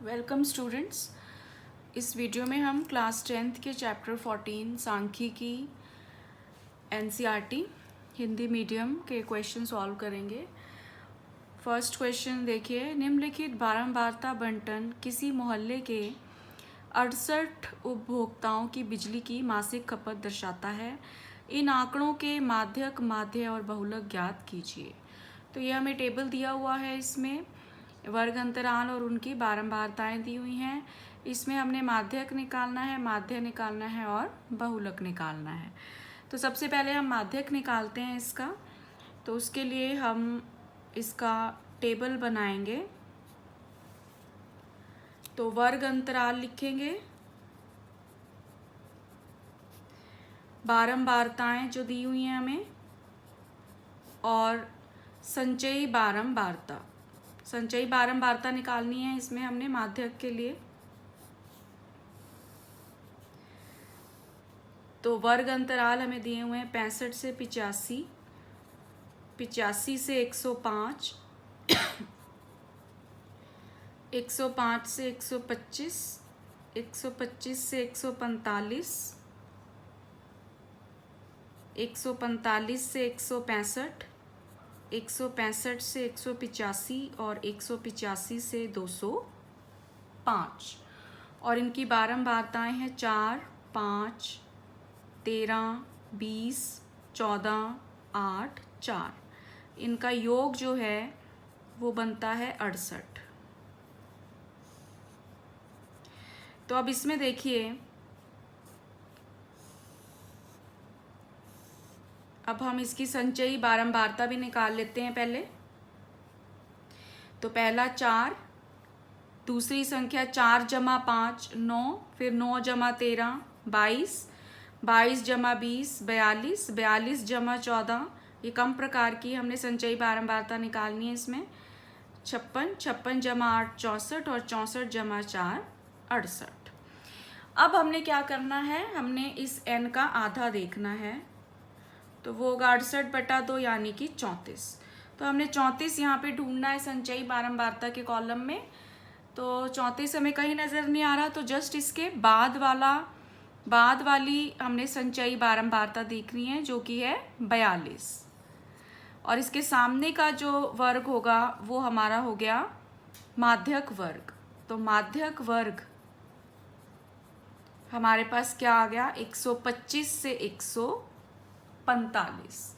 Welcome students. इस video में हम क्लास 10th के चैप्टर 14 सांख्यिकी एनसीईआरटी हिंदी मीडियम के क्वेश्चन सॉल्व करेंगे। फर्स्ट क्वेश्चन देखिए, निम्नलिखित बारंबारता बंटन किसी मोहल्ले के 68 उपभोक्ताओं की बिजली की मासिक खपत दर्शाता है। इन आंकड़ों के माध्यक, माध्य और बहुलक ज्ञात कीजिए। तो ये हमें टेबल दिया हुआ है, इसमें वर्ग अंतराल और उनकी बारंबारताएं दी हुई हैं। इसमें हमने माध्यक निकालना है, माध्य निकालना है और बहुलक निकालना है। तो सबसे पहले हम माध्यक निकालते हैं इसका। तो उसके लिए हम इसका टेबल बनाएंगे। तो वर्ग अंतराल लिखेंगे, बारंबारताएं जो दी हुई हैं हमें, और संचयी बारंबारता। संचयी बारंबारता निकालनी है इसमें हमने माध्यक के लिए। तो वर्ग अंतराल हमें दिए हुए हैं 65 से 85, 85 से 105, 105 से 125, 125 से 145, 145 से 165, 165 से 185 और 185 से 205। और इनकी बारंबारताएं हैं 4, 5, 13, 20, 14, 8, 4। इनका योग जो है वो बनता है 68। तो अब इसमें देखिए, अब हम इसकी संचयी बारंबारता भी निकाल लेते हैं पहले। तो पहला 4, दूसरी संख्या 4 जमा 5 9, फिर 9 जमा 13 22, 22 जमा 20 42, 42 जमा 14। ये कम प्रकार की हमने संचयी बारंबारता निकालनी है इसमें। 56, 56 जमा 8 64 और 64 जमा 4 68। अब हमने क्या करना है, हमने इस n का आधा देखना है। तो वो होगा 68/2 यानी कि 34। तो हमने 34 यहाँ पे ढूंढना है संचयी बारंबारता के कॉलम में। तो 34 हमें कहीं नज़र नहीं आ रहा, तो जस्ट इसके बाद वाली हमने संचयी बारंबारता देखनी है, जो कि है 42। और इसके सामने का जो वर्ग होगा वो हमारा हो गया माध्यक वर्ग। तो माध्यक वर्ग हमारे पास क्या आ गया, 125 से 145।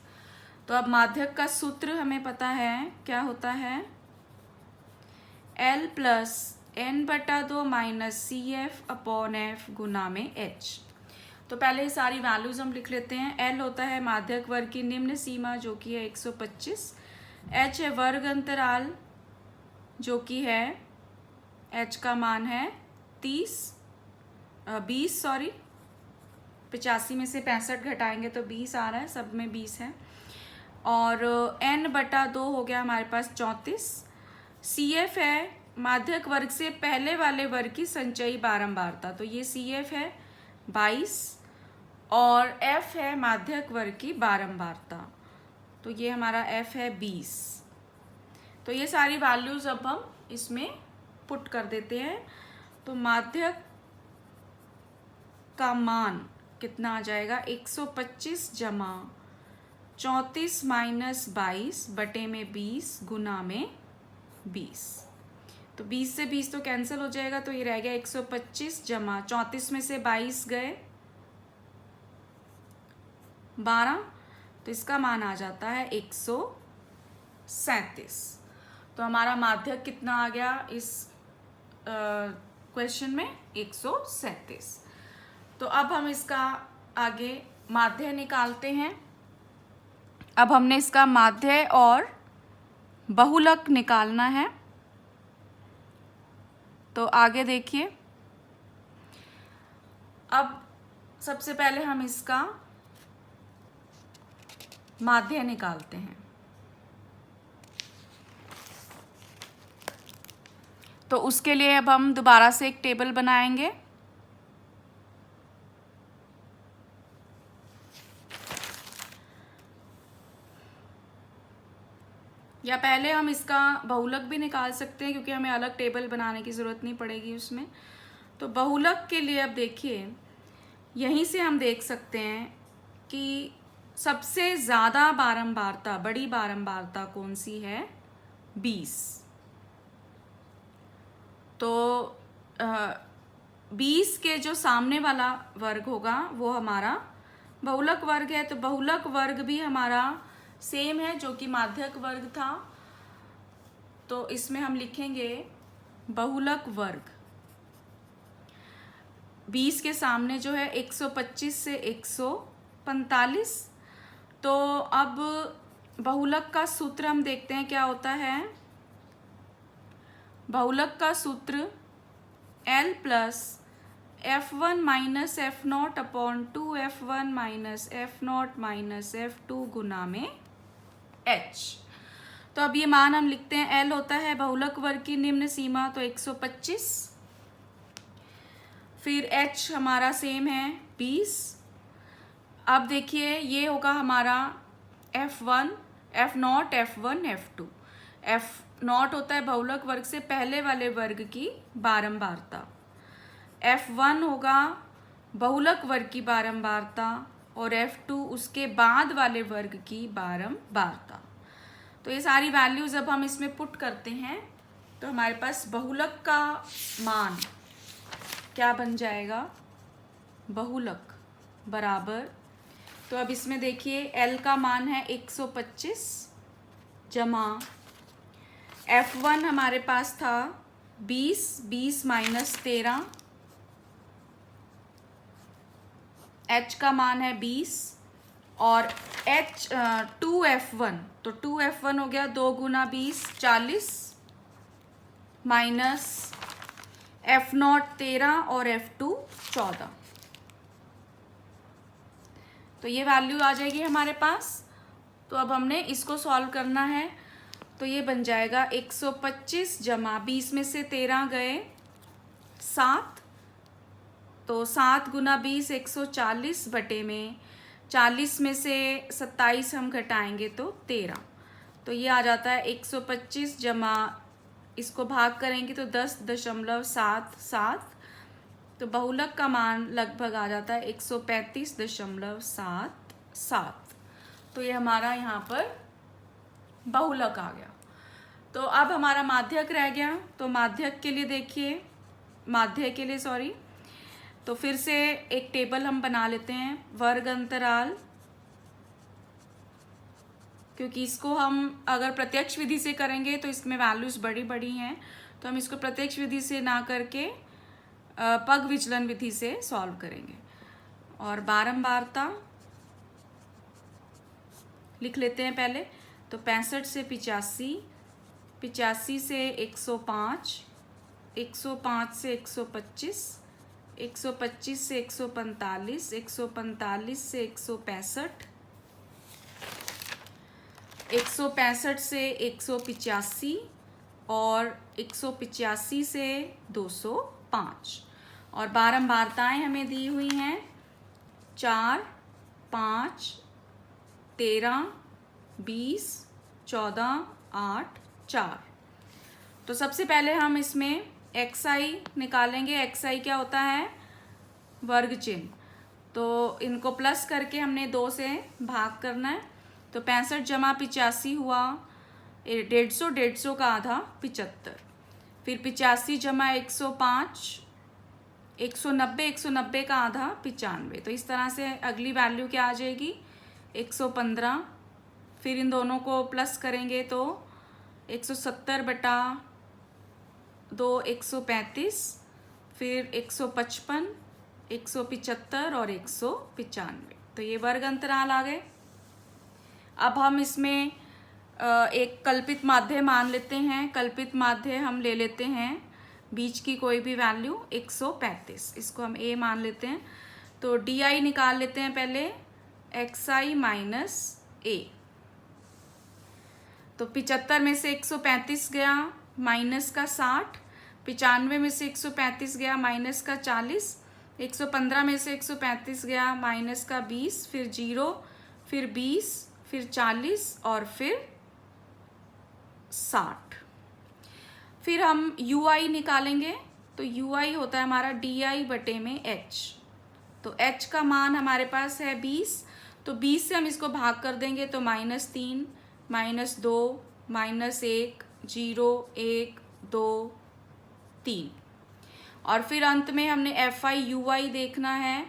तो अब माध्यक का सूत्र हमें पता है क्या होता है, L plus n/2 minus CF/F गुना में H। तो पहले ये सारी वैल्यूज हम लिख लेते हैं। L होता है माध्यक वर्ग की निम्न सीमा जो कि है 125, H है वर्ग अंतराल जो कि है, H का मान है 20 सॉरी 85 में से 65 घटाएंगे तो 20 आ रहा है, सब में 20 है। और n/2 हो गया हमारे पास 34। CF है माध्यक वर्ग से पहले वाले वर्ग की संचयी बारंबारता, तो ये CF है 22, और F है माध्यक वर्ग की बारंबारता, तो ये हमारा F है 20। तो ये सारी वैल्यूज अब हम इसमें पुट कर देते हैं। तो माध्यक का मान कितना आ जाएगा, 125 जमा 34 माइनस 22 बटे में 20 गुना में 20। तो 20 से 20 तो कैंसिल हो जाएगा, तो ये रह गया 125 जमा 34 में से 22 गए 12, तो इसका मान आ जाता है 137। तो हमारा माध्यक कितना आ गया इस क्वेश्चन में, 137। तो अब हम इसका आगे माध्य निकालते हैं। अब हमने इसका माध्य और बहुलक निकालना है। तो आगे देखिए, अब सबसे पहले हम इसका माध्य निकालते हैं। तो उसके लिए अब हम दोबारा से एक टेबल बनाएंगे। या पहले हम इसका बहुलक भी निकाल सकते हैं, क्योंकि हमें अलग टेबल बनाने की ज़रूरत नहीं पड़ेगी उसमें। तो बहुलक के लिए अब देखिए, यहीं से हम देख सकते हैं कि सबसे ज़्यादा बारंबारता, बड़ी बारंबारता कौन सी है? 20। तो 20 के जो सामने वाला वर्ग होगा वो हमारा बहुलक वर्ग है। तो बहुलक वर्ग भी हमारा सेम है जो कि माध्यक वर्ग था। तो इसमें हम लिखेंगे बहुलक वर्ग। 20 के सामने जो है 125 से 145। तो अब बहुलक का सूत्र हम देखते हैं क्या होता है। बहुलक का सूत्र L plus F1 minus F0 upon 2F1 minus F0 minus F2 गुना में H। तो अब ये मान हम लिखते हैं, L होता है बहुलक वर्ग की निम्न सीमा, तो 125। फिर H हमारा सेम है 20। अब देखिए ये होगा हमारा F1, F0, F1, F2। F0 होता है बहुलक वर्ग से पहले वाले वर्ग की बारंबारता। F1 होगा बहुलक वर्ग की बारंबारता और F2 उसके बाद वाले वर्ग की बारंबारता। तो ये सारी वैल्यूज अब हम इसमें पुट करते हैं तो हमारे पास बहुलक का मान क्या बन जाएगा? बहुलक बराबर, तो अब इसमें देखिए L का मान है 125 जमा F1 हमारे पास था 20, 20 माइनस 13, H का मान है 20 और H 2F1, तो 2F1 हो गया 2 गुना 20 40 माइनस F0 13 और F2 14। तो ये वैल्यू आ जाएगी हमारे पास। तो अब हमने इसको सॉल्व करना है। तो ये बन जाएगा 125 जमा 20 में से 13 गए 7, तो 7 गुना 20 140 बटे में 40 में से 27 हम घटाएंगे तो 13। तो ये आ जाता है 125 जमा, इसको भाग करेंगे तो 10.77। तो बहुलक का मान लगभग आ जाता है 135.77। तो ये हमारा यहाँ पर बहुलक आ गया। तो अब हमारा माध्यक रह गया। तो माध्यक के लिए देखिए, माध्य के लिए सॉरी, तो फिर से एक टेबल हम बना लेते हैं, वर्ग अंतराल, क्योंकि इसको हम अगर प्रत्यक्ष विधि से करेंगे तो इसमें वैल्यूज बड़ी बड़ी हैं। तो हम इसको प्रत्यक्ष विधि से ना करके पग विचलन विधि से सॉल्व करेंगे। और बारंबारता लिख लेते हैं पहले। तो 65 से 85, 85 से 105, 105 से 125, 125 से 145, 145 से 165, 165 से 185 और 185 से 205। और बारंबारताएं हमें दी हुई हैं 4, 5, 13, 20, 14, 8, 4। तो सबसे पहले हम इसमें xi निकालेंगे। xi क्या होता है? वर्ग चिन्ह। तो इनको प्लस करके हमने 2 से भाग करना है। तो 65 जमा 85 हुआ 150, 150 का आधा 75। फिर 85 जमा 105 190, 190 का आधा 95। तो इस तरह से अगली वैल्यू क्या आ जाएगी? 115। फिर इन दोनों को प्लस करेंगे तो 170 बटा 2 135, फिर 155, 175 और 195। तो ये वर्ग अंतराल आ गए। अब हम इसमें एक कल्पित माध्य मान लेते हैं। कल्पित माध्य हम ले लेते हैं बीच की कोई भी वैल्यू 135, इसको हम a मान लेते हैं। तो di निकाल लेते हैं पहले, xi माइनस a। तो 75 में से 135 गया माइनस का 60, 95 में से 135 गया माइनस का 40, 115 में से 135 गया माइनस का 20, फिर 0, फिर 20, फिर 40 और फिर 60। फिर हम UI निकालेंगे, तो UI होता है हमारा DI बटे में H। तो H का मान हमारे पास है 20, तो 20 से हम इसको भाग कर देंगे तो -3, -2, -1, 0, 1, 2, 3। और फिर अंत में हमने FI UI देखना है,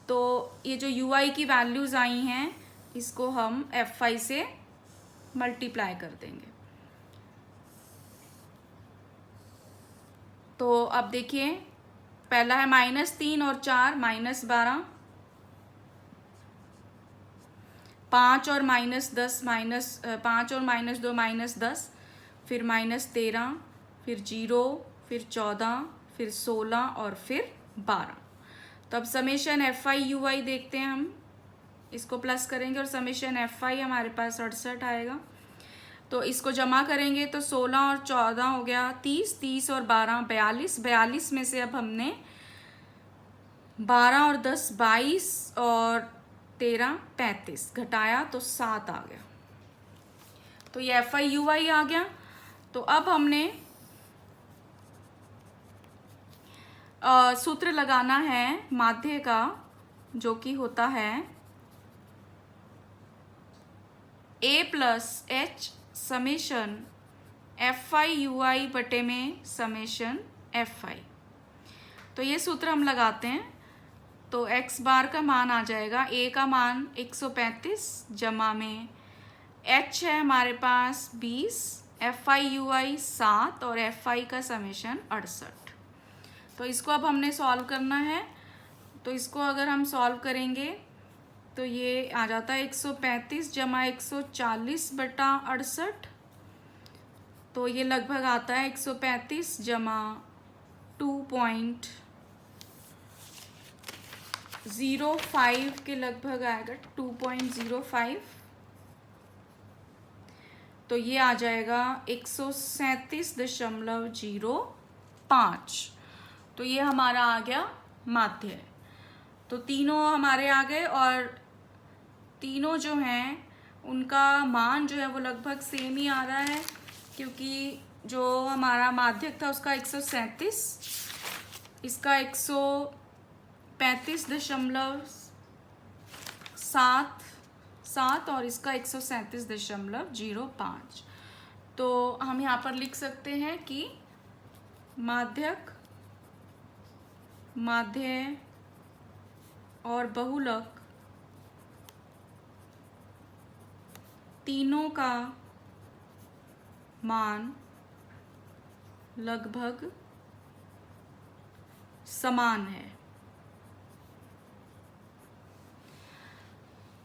तो ये जो UI की वैल्यूज़ आई हैं इसको हम FI से मल्टीप्लाई कर देंगे। तो अब देखिए, पहला है -3 और 4 -12, 5 और -10 5 और -2 -10, फिर -13, फिर 0, फिर 14, फिर 16 और फिर 12। तो अब समेशन FI UI देखते हैं, हम इसको प्लस करेंगे और समेशन FI हमारे पास 68 आएगा। तो इसको जमा करेंगे तो 16 और 14 हो गया 30, 30 और 12 42, 42 में से अब हमने 12 और 10 22 और 13 35 घटाया तो 7 आ गया। तो ये FI UI आ गया। तो अब हमने सूत्र लगाना है माध्य का, जो कि होता है A + H summation FI UI बटे में समेशन FI। तो ये सूत्र हम लगाते हैं, तो x बार का मान आ जाएगा, A का मान 135 जमा में H है हमारे पास 20, FI UI 7 और FI का समेशन 68। तो इसको अब हमने सॉल्व करना है। तो इसको अगर हम सॉल्व करेंगे तो ये आ जाता है 135 जमा 140 बटा 68। तो ये लगभग आता है 135 जमा 2.05 के लगभग आएगा, 2.05। तो ये आ जाएगा 137.05। तो ये हमारा आ गया माध्य। तो तीनों हमारे आ गए और तीनों जो हैं उनका मान जो है वो लगभग सेम ही आ रहा है, क्योंकि जो हमारा माध्यक था उसका 137, इसका 135.7 और इसका 137.05। तो हम यहाँ पर लिख सकते हैं कि माध्यक, माध्य और बहुलक तीनों का मान लगभग समान है।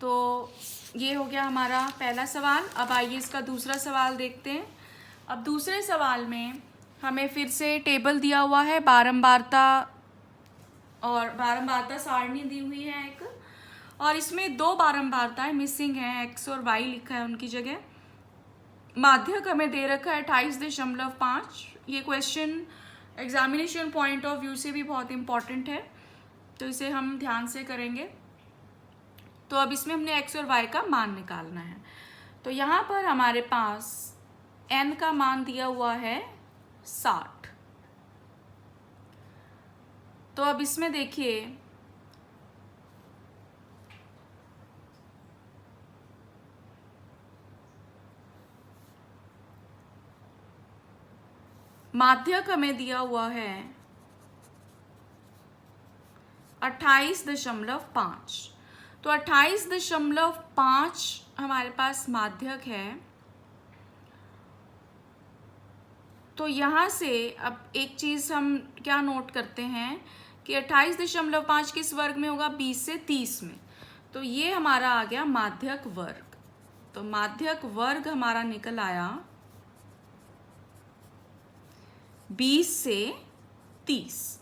तो ये हो गया हमारा पहला सवाल। अब आइए इसका दूसरा सवाल देखते हैं। अब दूसरे सवाल में हमें फिर से टेबल दिया हुआ है, बारंबारता और बारंबारता सारणी दी हुई है एक, और इसमें 2 बारंबारताएं मिसिंग हैं, x और y लिखा है उनकी जगह। माध्यक हमें दे रखा है 28.5। ये question examination point of view से भी बहुत इम्पॉर्टेंट है, तो इसे हम ध्यान से करेंगे। तो अब इसमें हमने x और y का मान निकालना है। तो यहाँ पर हमारे पास n का मान दिया हुआ है 60। तो अब इसमें देखिए, माध्यक हमें दिया हुआ है 28.5। तो 28.5 हमारे पास माध्यक है। तो यहाँ से अब एक चीज़ हम क्या नोट करते हैं कि 28.5 किस वर्ग में होगा, 20 से 30 में। तो ये हमारा आ गया माध्यक वर्ग। तो माध्यक वर्ग हमारा निकल आया 20 से 30।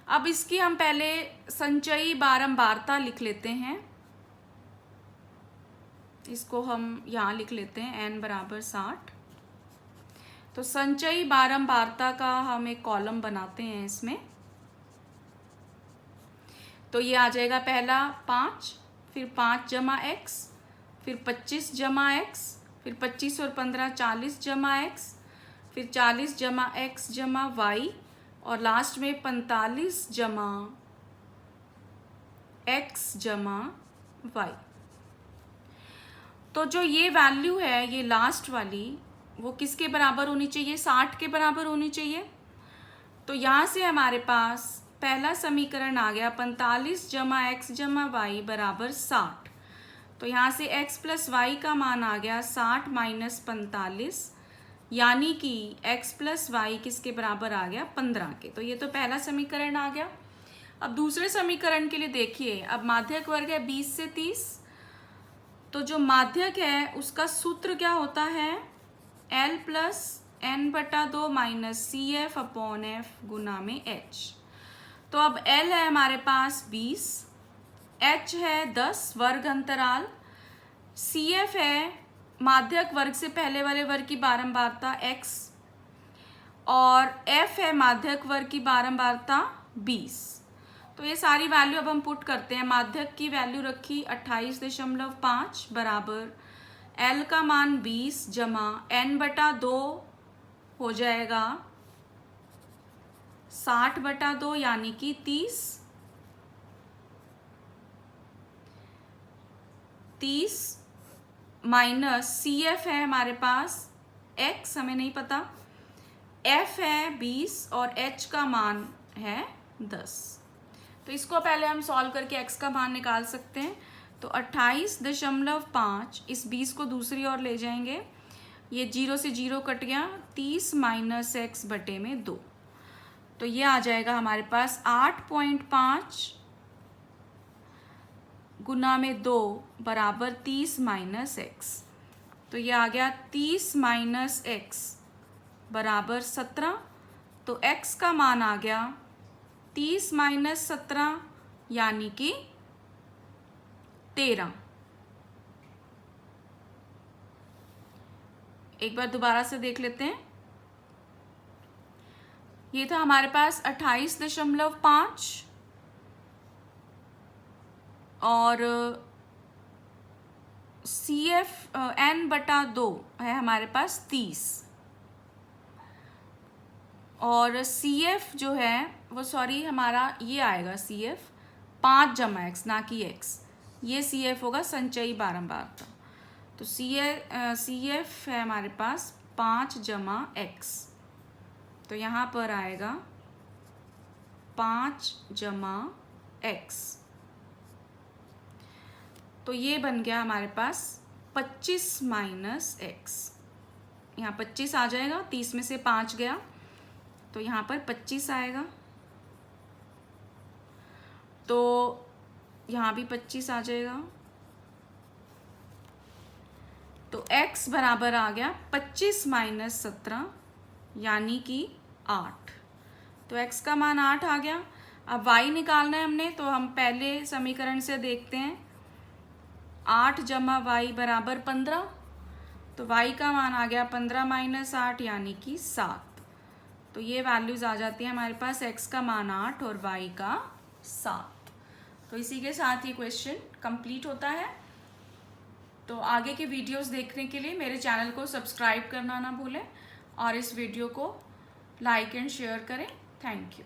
अब इसकी हम पहले संचयी बारंबारता लिख लेते हैं। इसको हम यहाँ लिख लेते हैं n बराबर 60। तो संचयी बारंबारता का हम एक कॉलम बनाते हैं इसमें। तो ये आ जाएगा पहला 5, फिर 5 जमा x, फिर 25 जमा x, फिर 25 और 15 40 जमा एक्स, फिर 40 जमा एक्स जमा वाई, और लास्ट में 45 जमा एक्स जमा वाई। तो जो ये वैल्यू है, ये लास्ट वाली, वो किसके बराबर होनी चाहिए? 60 के बराबर होनी चाहिए। तो यहाँ से हमारे पास पहला समीकरण आ गया 45 जमा एक्स जमा वाई बराबर 60। तो यहाँ से x प्लस वाई का मान आ गया 60 माइनस 45, यानी कि x प्लस वाई किसके बराबर आ गया? 15 के। तो ये तो पहला समीकरण आ गया। अब दूसरे समीकरण के लिए देखिए, अब माध्यक वर्ग है 20 से 30, तो जो माध्यक है उसका सूत्र क्या होता है? L प्लस n बटा 2 minus c f upon f गुना में h। तो अब L है हमारे पास 20, h है 10 वर्ग अंतराल, सी एफ है माध्यक वर्ग से पहले वाले वर्ग की बारंबारता x, और f है माध्यक वर्ग की बारंबारता 20। तो ये सारी वैल्यू अब हम पुट करते हैं। माध्यक की वैल्यू रखी 28.5 बराबर L का मान 20 जमा n बटा 2 हो जाएगा 60 बटा 2 यानी कि 30 माइनस सी एफ है हमारे पास x, हमें नहीं पता, f है 20 और h का मान है 10। तो इसको पहले हम सॉल्व करके x का मान निकाल सकते हैं। तो 28.5, इस 20 को दूसरी ओर ले जाएंगे, ये 0 से 0 कट गया, 30 माइनस एक्स बटे में 2। तो ये आ जाएगा हमारे पास 8.5 गुना में 2 बराबर 30 माइनस एक्स। तो ये आ गया 30 माइनस एक्स बराबर 17। तो x का मान आ गया 30 माइनस 17 यानी कि 13। एक बार दोबारा से देख लेते हैं। ये था हमारे पास 28.5 और सी एफ n बटा 2 है हमारे पास 30, और सी एफ जो है वो हमारा ये आएगा सी एफ 5 जमा एक्स, ना कि एक्स। ये सी एफ होगा संचयी बारंबारता। तो सी एफ है हमारे पास 5 जमा एक्स, तो यहाँ पर आएगा 5 जमा एक्स। तो ये बन गया हमारे पास 25 माइनस एक्स। यहाँ 25 आ जाएगा, 30 में से 5 गया तो यहाँ पर 25 आएगा। तो यहाँ भी 25 आ जाएगा। तो x बराबर आ गया 25 माइनस 17 यानी कि 8। तो x का मान 8 आ गया। अब y निकालना है हमने, तो हम पहले समीकरण से देखते हैं। 8 जमा वाई बराबर 15। तो y का मान आ गया 15 माइनस 8 यानी कि 7। तो ये वैल्यूज आ जाती है हमारे पास, x का मान 8 और y का 7। तो इसी के साथ ये क्वेश्चन कंप्लीट होता है। तो आगे के वीडियोस देखने के लिए मेरे चैनल को सब्सक्राइब करना ना भूलें और इस वीडियो को लाइक एंड शेयर करें। Thank you.